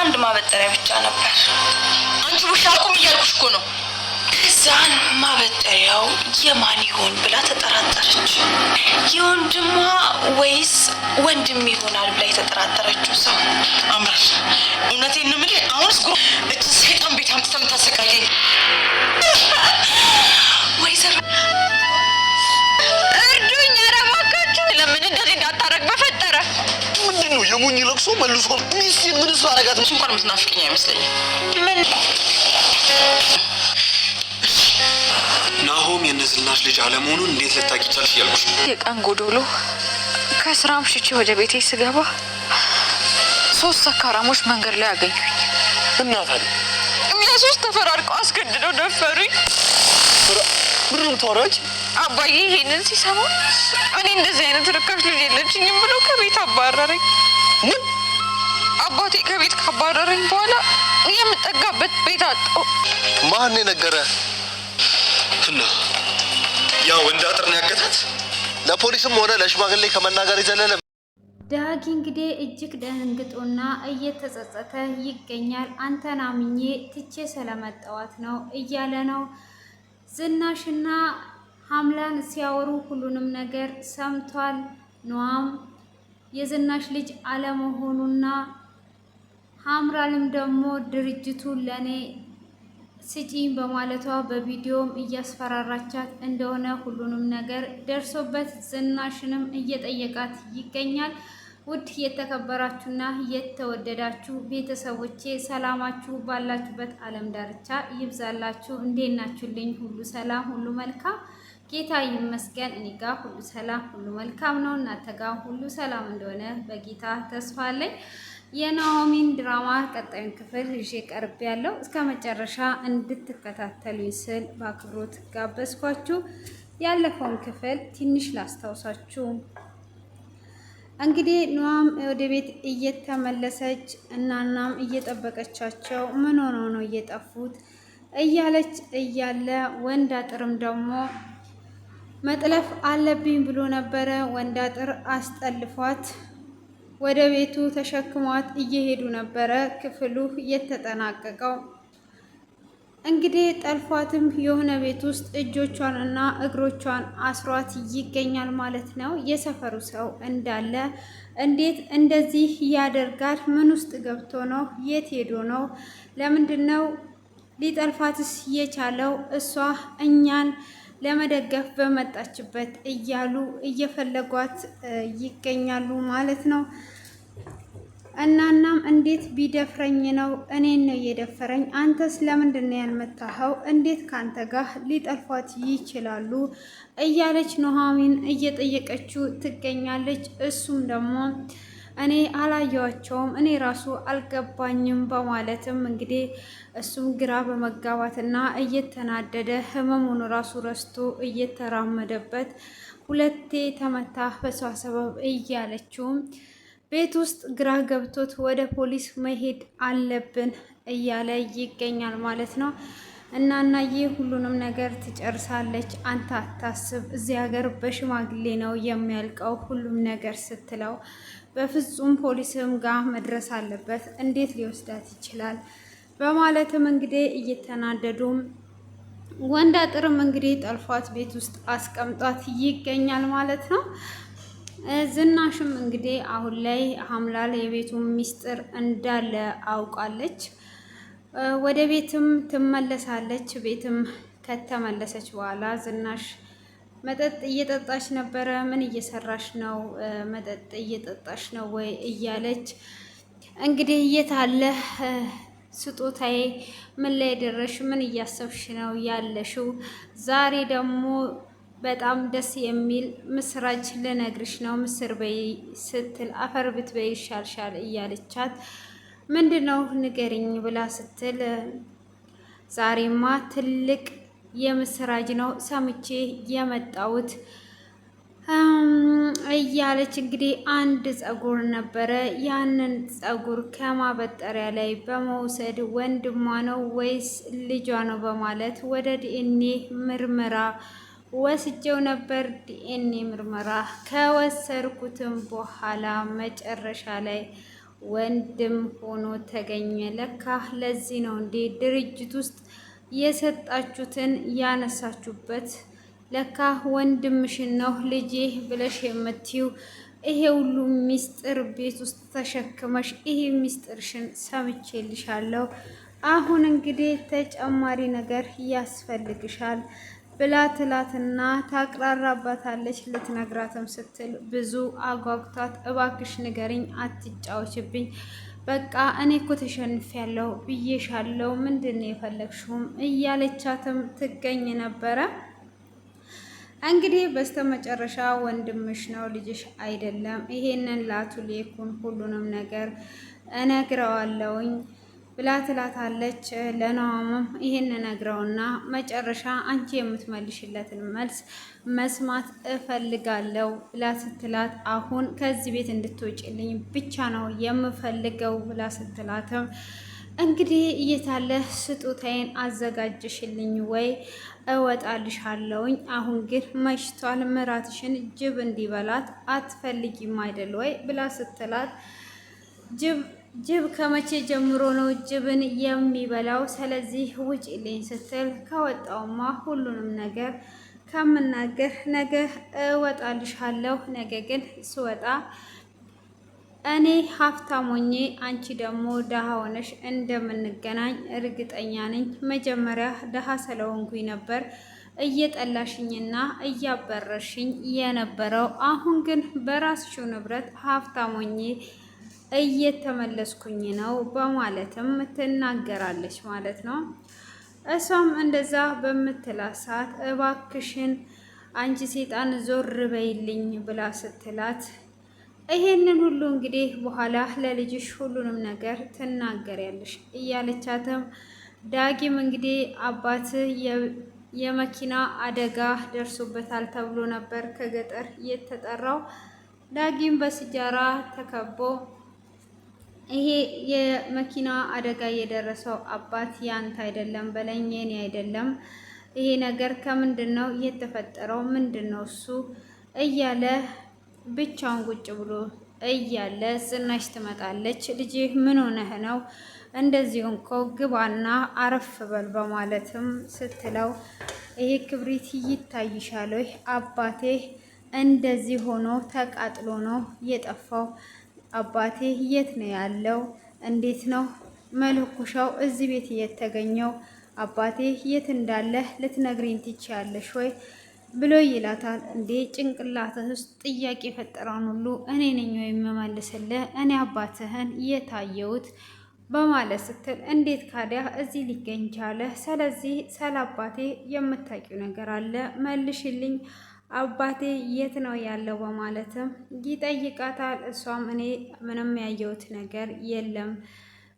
አንድ ማበጠሪያ ብቻ ነበር። አንቺ ውሻ ቁም እያልኩሽ እኮ ነው። ከዛን ማበጠሪያው የማን ይሆን ብላ ተጠራጠረች። የወንድሟ ወይስ ወንድም ይሆናል ብላ የተጠራጠረችው ሰው አምራሽ፣ እውነቴን ነው የምልሽ። አሁንስ እቺ ሰይጣን ቤት አምጥታ የምታሰቃየኝ ወይዘሮ እርዱኝ! ኧረ እባካችሁ! ለምን እንደዚህ እንዳታረግ በፈጠረ። ምንድን ነው የሞኝ ለቅሶ መልሶ ሚስት ምንስ አረጋት? እንኳን የምትናፍቀኝ አይመስለኝም። ምን ናሆም የነዝናሽ ልጅ አለመሆኑን እንዴት ልታቂ ቻልሽ እያልኩሽ ነው። የቀን ጎዶሎ ከስራ አምሽቼ ወደ ቤቴ ስገባ 3 ሰካራሞች መንገድ ላይ አገኙኝ። እና ታዲያ ለ3 ተፈራርቀው አስገድደው ደፈሩኝ። ብሩን ተወራጭ አባዬ ይሄንን ሲሰማ እኔ እንደዚህ አይነት ርካሽ ልጅ የለችኝም ብሎ ከቤት አባረረኝ። ምን? አባቴ ከቤት ካባረረኝ በኋላ የምጠጋበት ቤት አጣሁ። ማን ነገረ? እና ያ ወንድ አጥር ነው ያገታት? ለፖሊስም ሆነ ለሽማግሌ ከመናገር ይዘለለ ዳጊ እንግዲህ እጅግ ደንግጦና እየተጸጸተ ይገኛል። አንተን አምኜ ትቼ ስለመጣዋት ነው እያለ ነው። ዝናሽና ሀምላን ሲያወሩ ሁሉንም ነገር ሰምቷል። ኑሃም የዝናሽ ልጅ አለመሆኑና ሀምራልም ደግሞ ድርጅቱ ለኔ ስጪኝ በማለቷ በቪዲዮም እያስፈራራቻት እንደሆነ ሁሉንም ነገር ደርሶበት ዝናሽንም እየጠየቃት ይገኛል። ውድ የተከበራችሁና የተወደዳችሁ ቤተሰቦቼ ሰላማችሁ ባላችሁበት ዓለም ዳርቻ ይብዛላችሁ። እንዴት ናችሁልኝ? ሁሉ ሰላም፣ ሁሉ መልካም፣ ጌታ ይመስገን። እኔ ጋር ሁሉ ሰላም፣ ሁሉ መልካም ነው። እናንተ ጋር ሁሉ ሰላም እንደሆነ በጌታ ተስፋ አለኝ። የናሆሚን ድራማ ቀጣዩን ክፍል ይዤ ቀርብ ያለው እስከ መጨረሻ እንድትከታተሉኝ ስል በአክብሮት ጋበዝኳችሁ። ያለፈውን ክፍል ትንሽ ላስታውሳችሁ። እንግዲህ ኑሃም ወደ ቤት እየተመለሰች እናናም እየጠበቀቻቸው ምን ሆኖ ነው እየጠፉት እያለች እያለ ወንድ አጥርም ደግሞ መጥለፍ አለብኝ ብሎ ነበረ። ወንድ አጥር አስጠልፏት ወደ ቤቱ ተሸክሟት እየሄዱ ነበረ ክፍሉ የተጠናቀቀው። እንግዲህ ጠልፏትም የሆነ ቤት ውስጥ እጆቿን እና እግሮቿን አስሯት ይገኛል ማለት ነው። የሰፈሩ ሰው እንዳለ እንዴት እንደዚህ ያደርጋል? ምን ውስጥ ገብቶ ነው? የት ሄዶ ነው? ለምንድን ነው ሊጠልፋትስ የቻለው? እሷ እኛን ለመደገፍ በመጣችበት እያሉ እየፈለጓት ይገኛሉ ማለት ነው። እናናም እንዴት ቢደፍረኝ ነው? እኔን ነው የደፈረኝ። አንተስ ለምንድን ነው ያልመታኸው? እንዴት ካንተ ጋር ሊጠልፏት ይችላሉ? እያለች ኑሃሚን እየጠየቀችው ትገኛለች። እሱም ደግሞ እኔ አላየዋቸውም፣ እኔ ራሱ አልገባኝም በማለትም እንግዲህ እሱም ግራ በመጋባትና እየተናደደ ህመሙን ራሱ ረስቶ እየተራመደበት ሁለቴ ተመታ በሷ ሰበብ እያለችውም ቤት ውስጥ ግራ ገብቶት ወደ ፖሊስ መሄድ አለብን እያለ ይገኛል ማለት ነው። እናናዬ ሁሉንም ነገር ትጨርሳለች፣ አንተ አታስብ፣ እዚህ ሀገር በሽማግሌ ነው የሚያልቀው ሁሉም ነገር ስትለው በፍጹም ፖሊስም ጋር መድረስ አለበት፣ እንዴት ሊወስዳት ይችላል? በማለትም እንግዲህ እየተናደዱም ወንድ አጥርም እንግዲህ ጠልፏት ቤት ውስጥ አስቀምጧት ይገኛል ማለት ነው። ዝናሽም እንግዲህ አሁን ላይ ሀምላል የቤቱን ሚስጥር እንዳለ አውቃለች። ወደ ቤትም ትመለሳለች። ቤትም ከተመለሰች በኋላ ዝናሽ መጠጥ እየጠጣች ነበረ። ምን እየሰራሽ ነው? መጠጥ እየጠጣሽ ነው ወይ እያለች እንግዲህ የታለ ስጦታዬ? ምን ላይ ደረሽ? ምን እያሰብሽ ነው ያለሽው? ዛሬ ደግሞ በጣም ደስ የሚል ምስራች ልነግርሽ ነው። ምስር በይ ስትል አፈር ብትበይ ይሻልሻል እያለቻት ምንድነው ንገሪኝ ብላ ስትል ዛሬማ ትልቅ የምስራች ነው ሰምቼ የመጣሁት እያለች እንግዲህ አንድ ጸጉር ነበረ። ያንን ጸጉር ከማበጠሪያ ላይ በመውሰድ ወንድሟ ነው ወይስ ልጇ ነው በማለት ወደ ዲኤንኤ ምርመራ ወስጀው ነበር። ዲኤንኤ ምርመራ ከወሰድኩትም በኋላ መጨረሻ ላይ ወንድም ሆኖ ተገኘ። ለካ ለዚህ ነው እንዴ ድርጅት ውስጥ የሰጣችሁትን ያነሳችሁበት። ለካ ወንድምሽን ነው ልጄ ብለሽ የምትይው። ይሄ ሁሉ ሚስጥር ቤት ውስጥ ተሸክመሽ ይሄ ሚስጥርሽን ሰምቼልሻለሁ። አሁን እንግዲህ ተጨማሪ ነገር ያስፈልግሻል ብላ ትላትና ታቅራራባታለች። ልትነግራትም ስትል ብዙ አጓጉታት እባክሽ ንገሪኝ፣ አትጫወችብኝ፣ በቃ እኔ እኮ ተሸንፌያለሁ ብዬሻለሁ፣ ምንድን ነው የፈለግሽውም እያለቻትም ትገኝ ነበረ። እንግዲህ በስተመጨረሻ ወንድምሽ ነው ልጅሽ አይደለም፣ ይሄንን ላቱ ሌኩን ሁሉንም ነገር እነግረዋለሁኝ ብላ ትላታለች። ለናዋምም ይሄን ነግረውና መጨረሻ አንቺ የምትመልሽለትን መልስ መስማት እፈልጋለሁ ብላ ስትላት አሁን ከዚህ ቤት እንድትወጪልኝ ብቻ ነው የምፈልገው ብላ ስትላትም እንግዲህ እየታለ ስጦታዬን አዘጋጅሽልኝ ወይ እወጣልሻለሁኝ። አሁን ግን መሽቷል፣ ምራትሽን ጅብ እንዲበላት አትፈልጊም አይደል ወይ ብላ ስትላት ጅብ ከመቼ ጀምሮ ነው ጅብን የሚበላው? ስለዚህ ውጪልኝ ስትል ከወጣውማ ሁሉንም ነገር ከምናገር ነገ እወጣልሻለሁ። ነገ ግን ስወጣ እኔ ሀብታም ሆኜ አንቺ ደግሞ ደሃ ሆነሽ እንደምንገናኝ እርግጠኛ ነኝ። መጀመሪያ ደሃ ስለሆንኩኝ ነበር እየጠላሽኝና እያበረሽኝ የነበረው። አሁን ግን በራስሽው ንብረት ሀብታም ሆኜ እየተመለስኩኝ ነው በማለትም ትናገራለች ማለት ነው። እሷም እንደዛ በምትላት ሰዓት እባክሽን አንቺ ሴጣን ዞር በይልኝ ብላ ስትላት ይሄንን ሁሉ እንግዲህ በኋላ ለልጅሽ ሁሉንም ነገር ትናገሪያለሽ እያለቻትም ዳጊም እንግዲህ አባት የመኪና አደጋ ደርሶበታል ተብሎ ነበር ከገጠር የተጠራው። ዳጊም በስጃራ ተከቦ ይሄ የመኪና አደጋ የደረሰው አባት ያንተ አይደለም በለኝ፣ የኔ አይደለም፣ ይሄ ነገር ከምንድን ነው የተፈጠረው? ምንድን ነው እሱ እያለ ብቻውን ቁጭ ብሎ እያለ ዝናሽ ትመጣለች። ልጅ ምን ሆነህ ነው እንደዚህ እንኮ ግባና አረፍ በል በማለትም ስትለው ይሄ ክብሪት ይታይሻል ወይ? አባቴ እንደዚህ ሆኖ ተቃጥሎ ነው የጠፋው። አባቴ የት ነው ያለው? እንዴት ነው መለኮሻው እዚህ ቤት የተገኘው? አባቴ የት እንዳለ ልትነግሪኝ ትችያለሽ ወይ ብሎ ይላታል። እንዴ ጭንቅላትህ ውስጥ ጥያቄ የፈጠረውን ሁሉ እኔ ነኝ የምመልስልህ? እኔ አባትህን የታየሁት በማለት ስትል እንዴት ካዲያ እዚህ ሊገኝ ቻለ? ስለዚህ ስለ አባቴ የምታውቂው ነገር አለ መልሽልኝ፣ አባቴ የት ነው ያለው በማለትም ይጠይቃታል። እሷም እኔ ምንም ያየሁት ነገር የለም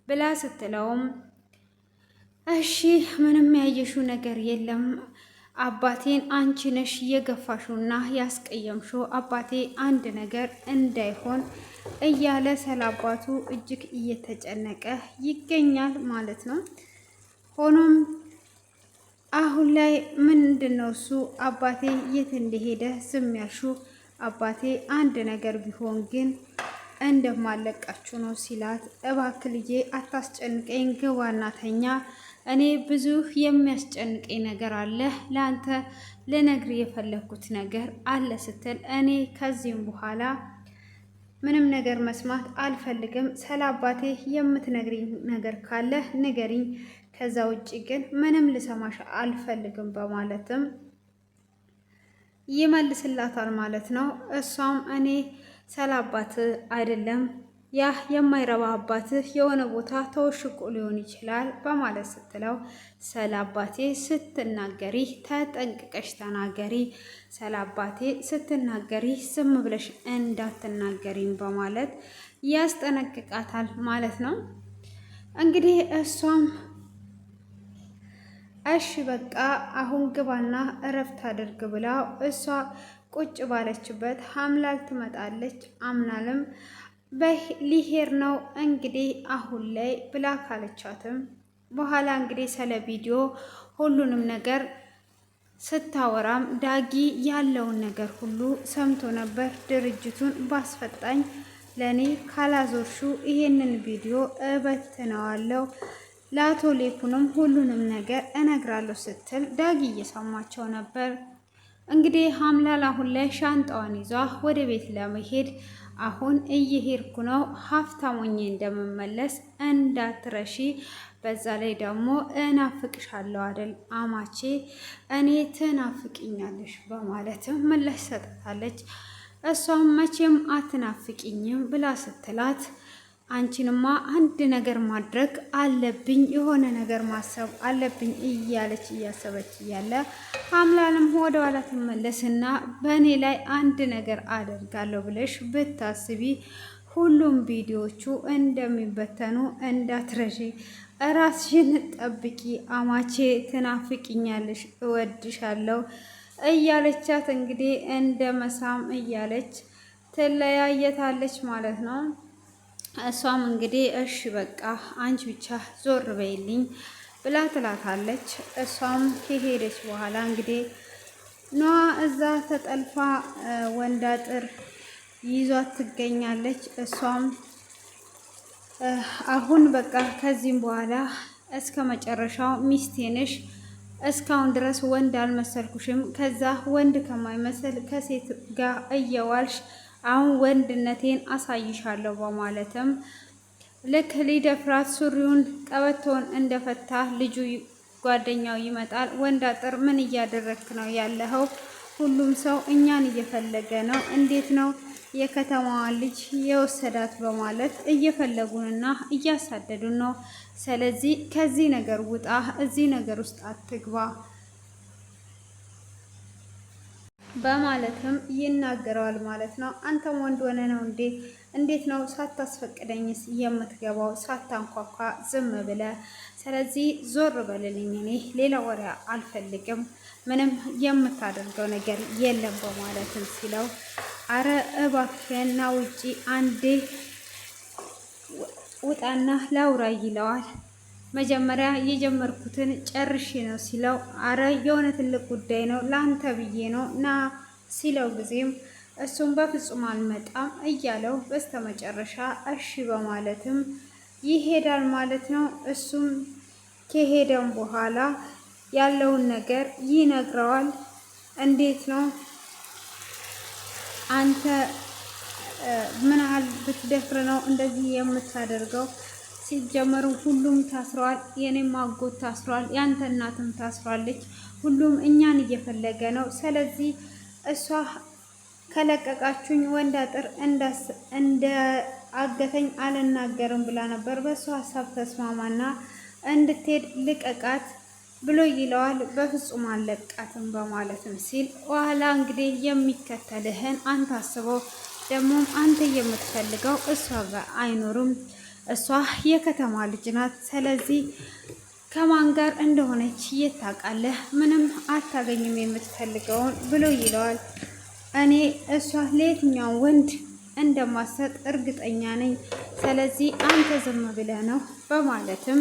ብላ ስትለውም እሺ ምንም ያየሽው ነገር የለም፣ አባቴን አንቺ ነሽ የገፋሽውና ያስቀየምሽው፣ አባቴ አንድ ነገር እንዳይሆን እያለ ስለ አባቱ እጅግ እየተጨነቀ ይገኛል ማለት ነው። ሆኖም አሁን ላይ ምንድን ነው እሱ አባቴ የት እንደሄደ ዝም ያልሽው? አባቴ አንድ ነገር ቢሆን ግን እንደማለቃችሁ ነው ሲላት፣ እባክህ ልጄ አታስጨንቀኝ፣ ግባና ተኛ፣ እኔ ብዙ የሚያስጨንቀኝ ነገር አለ፣ ለአንተ ልነግር የፈለግኩት ነገር አለ ስትል እኔ ከዚህም በኋላ ምንም ነገር መስማት አልፈልግም፣ ስለ አባቴ የምትነግሪኝ ነገር ካለ ንገሪኝ፣ ከዛ ውጭ ግን ምንም ልሰማሽ አልፈልግም በማለትም ይመልስላታል ማለት ነው። እሷም እኔ ስለ አባትህ አይደለም ያ የማይረባ አባትህ የሆነ ቦታ ተወሽቆ ሊሆን ይችላል በማለት ስትለው ስለ አባቴ ስትናገሪ ተጠንቅቀሽ ተናገሪ፣ ስለ አባቴ ስትናገሪ ዝም ብለሽ እንዳትናገሪም በማለት ያስጠነቅቃታል ማለት ነው። እንግዲህ እሷም እሺ በቃ አሁን ግባና እረፍት አድርግ ብላ እሷ ቁጭ ባለችበት ሀምላል ትመጣለች። አምናልም ሊሄድ ነው እንግዲህ አሁን ላይ ብላ ካለቻትም በኋላ እንግዲህ ስለ ቪዲዮ ሁሉንም ነገር ስታወራም ዳጊ ያለውን ነገር ሁሉ ሰምቶ ነበር። ድርጅቱን ባስፈጣኝ ለኔ ካላዞርሹ ይሄንን ቪዲዮ እበትነዋለሁ፣ ለአቶ ሌኩንም ሁሉንም ነገር እነግራለሁ ስትል ዳጊ እየሰማቸው ነበር። እንግዲህ ሀምላል አሁን ላይ ሻንጣዋን ይዟ ወደ ቤት ለመሄድ አሁን እየሄድኩ ነው፣ ሀብታሞኜ እንደምመለስ እንዳትረሺ፣ በዛ ላይ ደግሞ እናፍቅሻለሁ አይደል አማቼ፣ እኔ ትናፍቅኛለሽ በማለትም ምላሽ ሰጥታለች። እሷም መቼም አትናፍቅኝም ብላ ስትላት አንቺንማ አንድ ነገር ማድረግ አለብኝ፣ የሆነ ነገር ማሰብ አለብኝ እያለች እያሰበች እያለ ሀምላልም ወደ ኋላ ትመለስና በእኔ ላይ አንድ ነገር አደርጋለሁ ብለሽ ብታስቢ ሁሉም ቪዲዮቹ እንደሚበተኑ እንዳትረሺ፣ ራስሽን ጠብቂ አማቼ፣ ትናፍቅኛለሽ፣ እወድሻለሁ እያለቻት እንግዲህ እንደ መሳም እያለች ትለያየታለች ማለት ነው። እሷም እንግዲህ እሺ በቃ አንቺ ብቻ ዞር በይልኝ ብላ ትላታለች። እሷም ከሄደች በኋላ እንግዲህ ኗ እዛ ተጠልፋ ወንዳጥር ይዟት ትገኛለች። እሷም አሁን በቃ ከዚህም በኋላ እስከ መጨረሻው ሚስቴ ነሽ፣ እስካሁን ድረስ ወንድ አልመሰልኩሽም፣ ከዛ ወንድ ከማይመስል ከሴት ጋር እየዋልሽ አሁን ወንድነቴን አሳይሻለሁ በማለትም ልክ ሊደፍራት ሱሪውን ቀበቶን እንደፈታ ልጁ ጓደኛው ይመጣል። ወንዳጥር ምን እያደረግክ ነው ያለኸው? ሁሉም ሰው እኛን እየፈለገ ነው፣ እንዴት ነው የከተማዋን ልጅ የወሰዳት? በማለት እየፈለጉንና እያሳደዱን ነው። ስለዚህ ከዚህ ነገር ውጣ፣ እዚህ ነገር ውስጥ አትግባ በማለትም ይናገረዋል ማለት ነው። አንተም ወንድ ሆነ ነው እንዴ? እንዴት ነው ሳታስፈቅደኝስ የምትገባው? ሳታንኳኳ ዝም ብለ? ስለዚህ ዞር በልልኝ፣ እኔ ሌላ ወሬ አልፈልግም፣ ምንም የምታደርገው ነገር የለም በማለትም ሲለው አረ እባክህና ውጪ አንዴ ውጣና ላውራ ይለዋል። መጀመሪያ የጀመርኩትን ጨርሼ ነው ሲለው አረ የሆነ ትልቅ ጉዳይ ነው ለአንተ ብዬ ነው ና ሲለው ጊዜም እሱም በፍጹም አልመጣም እያለው በስተመጨረሻ እሺ በማለትም ይሄዳል ማለት ነው። እሱም ከሄደም በኋላ ያለውን ነገር ይነግረዋል። እንዴት ነው አንተ ምን ያህል ብትደፍር ነው እንደዚህ የምታደርገው? ሲጀመሩ ሁሉም ታስረዋል። የኔም አጎት ታስሯል፣ ያንተ እናትም ታስሯለች። ሁሉም እኛን እየፈለገ ነው። ስለዚህ እሷ ከለቀቃችሁኝ ወንዳጥር እንደ አገተኝ አልናገርም ብላ ነበር። በእሷ ሀሳብ ተስማማና እንድትሄድ ልቀቃት ብሎ ይለዋል። በፍጹም አልለቃትም በማለትም ሲል ኋላ እንግዲህ የሚከተልህን አንተ አስበው፣ ደግሞም አንተ የምትፈልገው እሷ ጋር አይኖርም። እሷ የከተማ ልጅ ናት። ስለዚህ ከማን ጋር እንደሆነች የታውቃለህ? ምንም አታገኝም የምትፈልገውን ብሎ ይለዋል። እኔ እሷ ለየትኛው ወንድ እንደማሰጥ እርግጠኛ ነኝ። ስለዚህ አንተ ዝም ብለህ ነው በማለትም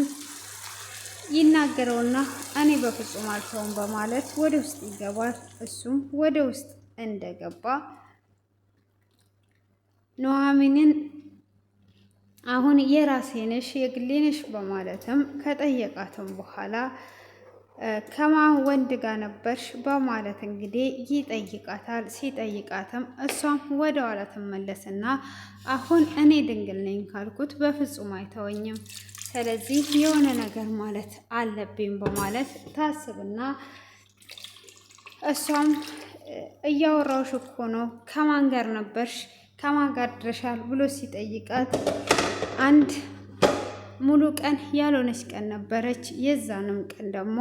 ይናገረውና እኔ በፍጹም አልተውም በማለት ወደ ውስጥ ይገባል። እሱም ወደ ውስጥ እንደገባ ኑሐሚንን አሁን የራሴ ነሽ የግሌ ነሽ በማለትም ከጠየቃትም በኋላ ከማን ወንድ ጋር ነበርሽ በማለት እንግዲህ ይጠይቃታል። ሲጠይቃትም እሷም ወደ ኋላ ትመለስና አሁን እኔ ድንግል ነኝ ካልኩት በፍጹም አይተወኝም፣ ስለዚህ የሆነ ነገር ማለት አለብኝ በማለት ታስብና እሷም እያወራውሽ እኮ ነው፣ ከማን ጋር ነበርሽ? ከማን ጋር ድረሻል ብሎ ሲጠይቃት አንድ ሙሉ ቀን ያልሆነች ቀን ነበረች። የዛንም ቀን ደግሞ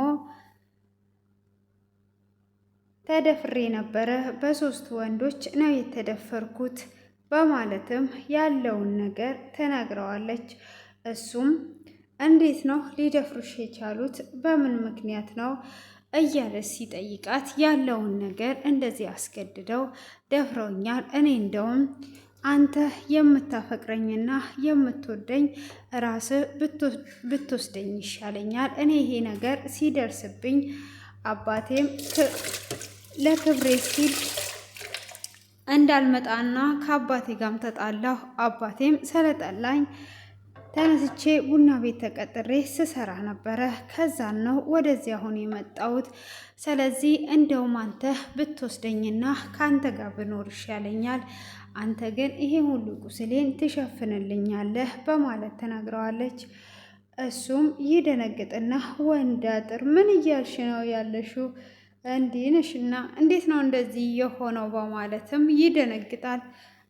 ተደፍሬ ነበረ፣ በሶስት ወንዶች ነው የተደፈርኩት በማለትም ያለውን ነገር ተናግረዋለች። እሱም እንዴት ነው ሊደፍሩሽ የቻሉት? በምን ምክንያት ነው እያለ ሲጠይቃት ያለውን ነገር እንደዚህ አስገድደው ደፍረውኛል። እኔ እንደውም አንተ የምታፈቅረኝና የምትወደኝ ራስህ ብትወስደኝ ይሻለኛል። እኔ ይሄ ነገር ሲደርስብኝ አባቴም ለክብሬ ሲል እንዳልመጣና ከአባቴ ጋርም ተጣላሁ። አባቴም ስለጠላኝ ተነስቼ ቡና ቤት ተቀጥሬ ስሰራ ነበረ። ከዛን ነው ወደዚህ አሁን የመጣሁት። ስለዚህ እንደውም አንተ ብትወስደኝና ከአንተ ጋር ብኖር ይሻለኛል። አንተ ግን ይሄ ሁሉ ቁስሌን ትሸፍንልኛለህ በማለት ተናግረዋለች። እሱም ይደነግጥና ወንድ አጥር ምን እያልሽ ነው ያለሽው? እንዲህ ነሽና እንዴት ነው እንደዚህ የሆነው? በማለትም ይደነግጣል።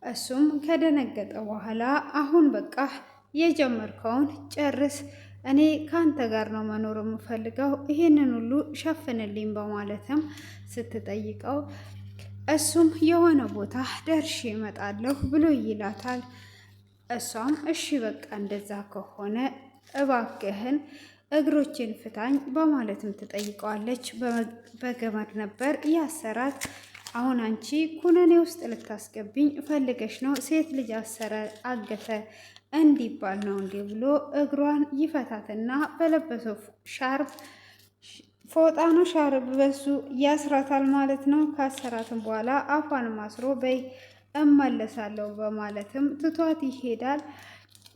እሱም ከደነገጠ በኋላ አሁን በቃ የጀመርከውን ጨርስ፣ እኔ ከአንተ ጋር ነው መኖር የምፈልገው፣ ይሄንን ሁሉ ሸፍንልኝ በማለትም ስትጠይቀው እሱም የሆነ ቦታ ደርሼ እመጣለሁ ብሎ ይላታል። እሷም እሺ በቃ እንደዛ ከሆነ እባክህን እግሮችን ፍታኝ በማለትም ትጠይቀዋለች። በገመድ ነበር ያሰራት። አሁን አንቺ ኩነኔ ውስጥ ልታስገብኝ ፈልገሽ ነው? ሴት ልጅ አገተ እንዲባል ነው እንዴ ብሎ እግሯን ይፈታትና በለበሰው ሻርፕ ፎጣ ነው ሻርፕ በሱ ያስራታል ማለት ነው። ካሰራትም በኋላ አፏንም አስሮ በይ እመለሳለሁ በማለትም ትቷት ይሄዳል።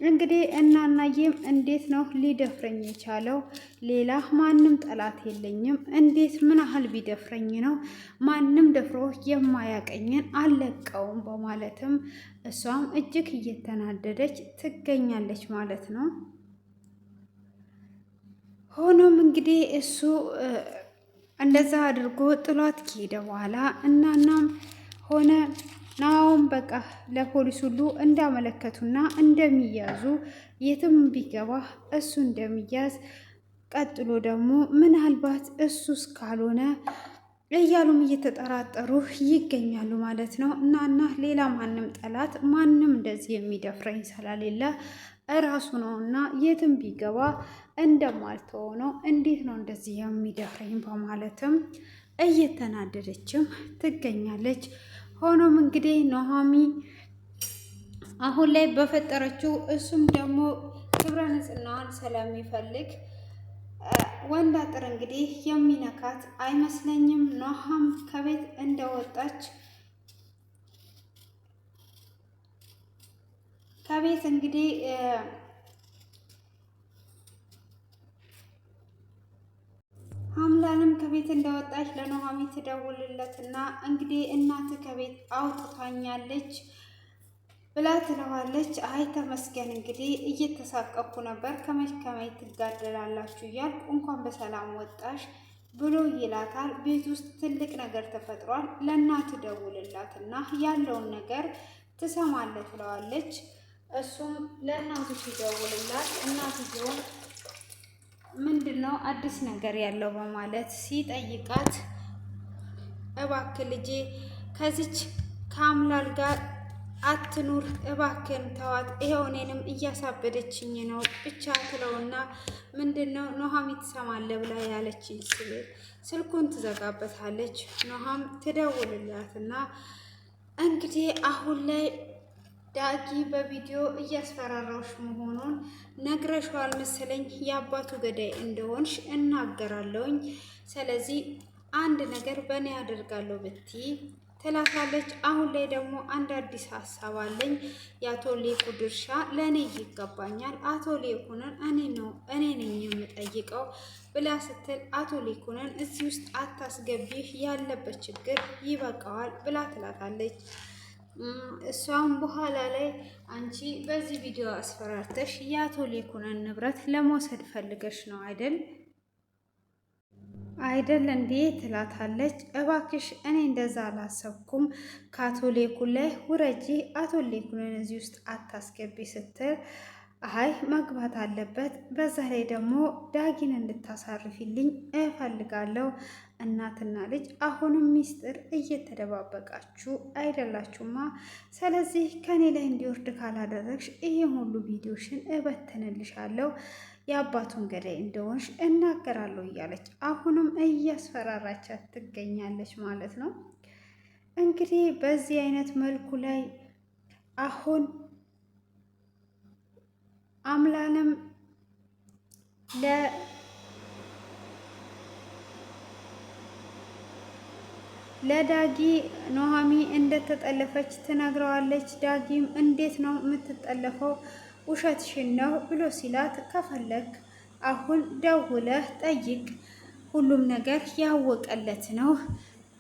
እንግዲህ እናናዬም እንዴት ነው ሊደፍረኝ የቻለው? ሌላ ማንም ጠላት የለኝም። እንዴት ምን ያህል ቢደፍረኝ ነው ማንም ደፍሮ የማያቀኝን አልለቀውም በማለትም እሷም እጅግ እየተናደደች ትገኛለች ማለት ነው። ሆኖም እንግዲህ እሱ እንደዛ አድርጎ ጥሏት ከሄደ በኋላ እናናም ሆነ ናውም በቃ ለፖሊስ ሁሉ እንዳመለከቱና እንደሚያዙ የትም ቢገባ እሱ እንደሚያዝ ቀጥሎ ደግሞ ምናልባት እሱስ ካልሆነ እያሉም እየተጠራጠሩ ይገኛሉ ማለት ነው። እናና ሌላ ማንም ጠላት ማንም እንደዚህ የሚደፍረኝ ስለሌለ እራሱ ነው እና የትም ቢገባ እንደማልተው ነው። እንዴት ነው እንደዚህ የሚደፍረኝ በማለትም እየተናደደችም ትገኛለች። ሆኖም እንግዲህ ኑሃሚ አሁን ላይ በፈጠረችው እሱም ደግሞ ክብረ ንጽህናዋን ስለሚፈልግ ወንድ አጥር እንግዲህ የሚነካት አይመስለኝም። ኑሃም ከቤት እንደወጣች ከቤት እንግዲህ አምላንም ከቤት እንደወጣች ለኑሃሚ ትደውልለትና እንግዲህ እናት ከቤት አውጥታኛለች ብላ ትለዋለች። አይ ተመስገን እንግዲህ እየተሳቀኩ ነበር፣ ከመች ከመች ትጋደላላችሁ እያልኩ እንኳን በሰላም ወጣሽ ብሎ ይላታል። ቤት ውስጥ ትልቅ ነገር ተፈጥሯል፣ ለእናት ደውልላትና ያለውን ነገር ትሰማለህ ትለዋለች። እሱም ለእናቱ ሲደውልላት እናትየውም ምንድነው አዲስ ነገር ያለው በማለት ሲጠይቃት እባክህ ልጄ ከዚች ከአምላል ጋር አትኑር እባክህን ተዋት፣ ይኸው እኔንም እያሳበደችኝ ነው ብቻ ትለውና ምንድነው ኑሃሚ ትሰማለህ ብላ ያለችኝ ሲል ስልኩን ትዘጋበታለች። ኑሃም ትደውልላትና እንግዲህ አሁን ላይ ዳጊ በቪዲዮ እያስፈራራሽ መሆኑን ነግረሽዋል መሰለኝ፣ የአባቱ ገዳይ እንደሆንሽ እናገራለሁኝ። ስለዚህ አንድ ነገር በእኔ ያደርጋለሁ ብትይ ትላታለች። አሁን ላይ ደግሞ አንድ አዲስ ሀሳብ አለኝ፣ የአቶ ሌኩ ድርሻ ለእኔ ይገባኛል፣ አቶ ሌኩንን እኔ ነኝ የምጠይቀው ብላ ስትል አቶ ሌኩንን እዚህ ውስጥ አታስገቢህ፣ ያለበት ችግር ይበቃዋል ብላ ትላታለች። እሷም በኋላ ላይ አንቺ በዚህ ቪዲዮ አስፈራርተሽ የአቶ ሌኩንን ንብረት ለመውሰድ ፈልገሽ ነው አይደል እንዴ ትላታለች። እባክሽ እኔ እንደዛ አላሰብኩም፣ ከአቶ ሌኩን ላይ ውረጂ፣ አቶ ሌኩንን እዚህ ውስጥ አታስገቢ ስትል አይ መግባት አለበት፣ በዛ ላይ ደግሞ ዳጊን እንድታሳርፊልኝ እፈልጋለሁ። እናትና ልጅ አሁንም ሚስጥር እየተደባበቃችሁ አይደላችሁማ። ስለዚህ ከኔ ላይ እንዲወርድ ካላደረግሽ ይሄን ሁሉ ቪዲዮሽን እበትንልሻለሁ፣ የአባቱን ገዳይ እንደሆንሽ እናገራለሁ እያለች አሁንም እያስፈራራቻት ትገኛለች ማለት ነው። እንግዲህ በዚህ አይነት መልኩ ላይ አሁን አምላንም ለዳጊ ኑሃሚ እንደተጠለፈች ትነግረዋለች። ዳጊም እንዴት ነው የምትጠለፈው? ውሸትሽን ነው ብሎ ሲላት ከፈለግ አሁን ደውለህ ጠይቅ፣ ሁሉም ነገር ያወቀለት ነው።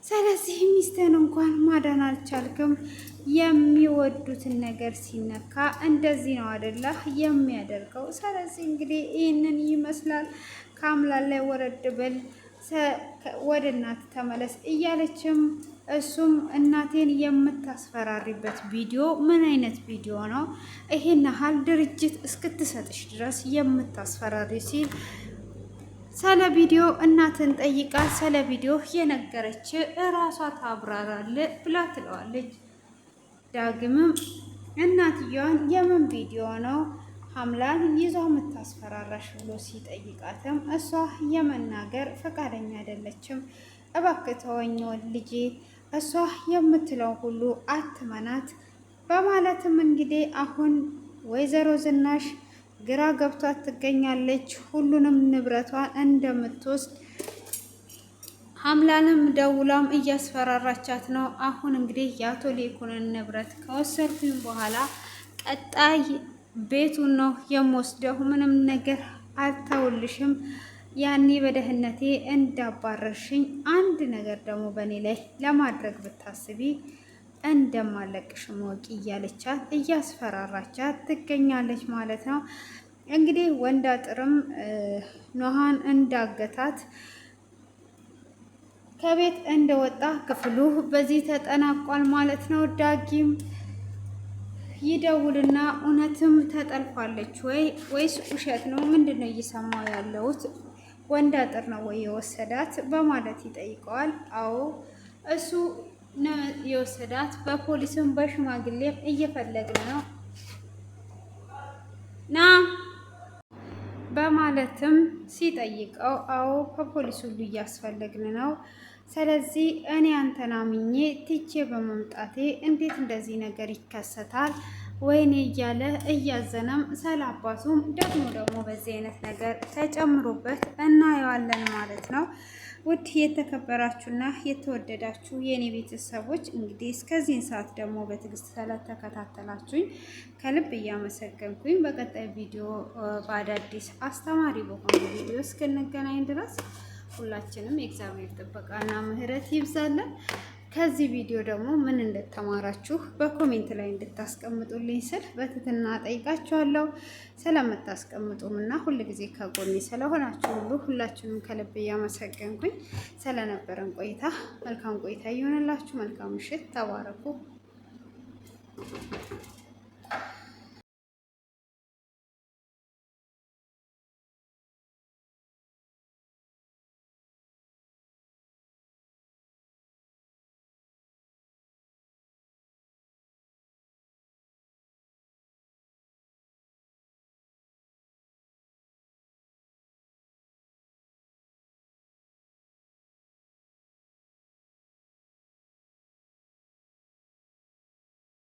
ስለዚህ ሚስትህን እንኳን ማዳን አልቻልክም። የሚወዱትን ነገር ሲነካ እንደዚህ ነው አደላ የሚያደርገው። ስለዚህ እንግዲህ ይህንን ይመስላል። ከአምላክ ላይ ወረድ በል፣ ወደ እናት ተመለስ እያለችም እሱም እናቴን የምታስፈራሪበት ቪዲዮ ምን አይነት ቪዲዮ ነው? ይሄን ያህል ድርጅት እስክትሰጥሽ ድረስ የምታስፈራሪ ሲል ስለ ቪዲዮ እናትን ጠይቃ ስለ ቪዲዮ የነገረች እራሷ ታብራራል ብላ ትለዋለች። ዳግምም እናትየዋን የምን ቪዲዮ ነው ሀምላን ይዞ የምታስፈራራሽ ብሎ ሲጠይቃትም እሷ የመናገር ፈቃደኛ አይደለችም። እባክህ ተወኝ ልጄ፣ እሷ የምትለው ሁሉ አትመናት በማለትም እንግዲህ አሁን ወይዘሮ ዝናሽ ግራ ገብቷት ትገኛለች። ሁሉንም ንብረቷን እንደምትወስድ ሀምላንም ደውላም እያስፈራራቻት ነው። አሁን እንግዲህ የአቶ ሌኩንን ንብረት ከወሰድኩኝ በኋላ ቀጣይ ቤቱን ነው የምወስደው፣ ምንም ነገር አልተውልሽም። ያኔ በደህንነቴ እንዳባረርሽኝ አንድ ነገር ደግሞ በእኔ ላይ ለማድረግ ብታስቢ እንደማለቅሽ ወቂ እያለቻት እያስፈራራቻት ትገኛለች ማለት ነው። እንግዲህ ወንድ አጥርም ኑሃን እንዳገታት ከቤት እንደወጣ ክፍሉ በዚህ ተጠናቋል ማለት ነው። ዳጊም ይደውልና እውነትም ተጠልፋለች ወይስ ውሸት ነው? ምንድን ነው እየሰማው ያለሁት? ወንድ አጥር ነው ወይ የወሰዳት በማለት ይጠይቀዋል። አዎ እሱ የወሰዳት በፖሊስም በሽማግሌም እየፈለግን ነው ና በማለትም ሲጠይቀው አዎ ከፖሊስ ሁሉ እያስፈለግን ነው። ስለዚህ እኔ አንተን አምኜ ትቼ በመምጣቴ እንዴት እንደዚህ ነገር ይከሰታል? ወይኔ እያለ እያዘነም ሰላባቱም ደግሞ በዚህ አይነት ነገር ተጨምሮበት እናየዋለን ማለት ነው። ውድ የተከበራችሁና የተወደዳችሁ የኔ ቤተሰቦች እንግዲህ እስከዚህን ሰዓት ደግሞ በትዕግስት ስለተከታተላችሁኝ ከልብ እያመሰገንኩኝ በቀጣይ ቪዲዮ በአዳዲስ አስተማሪ በሆኑ ቪዲዮ እስክንገናኝ ድረስ ሁላችንም የእግዚአብሔር ጥበቃና ምሕረት ይብዛለን። ከዚህ ቪዲዮ ደግሞ ምን እንደተማራችሁ በኮሜንት ላይ እንድታስቀምጡልኝ ስል በትህትና ጠይቃችኋለሁ። ስለምታስቀምጡም እና ሁልጊዜ ከጎኔ ስለሆናችሁ ሁሉ ሁላችሁንም ከልብ እያመሰገንኩኝ ስለነበረን ቆይታ መልካም ቆይታ ይሆንላችሁ። መልካም ምሽት። ተባረኩ።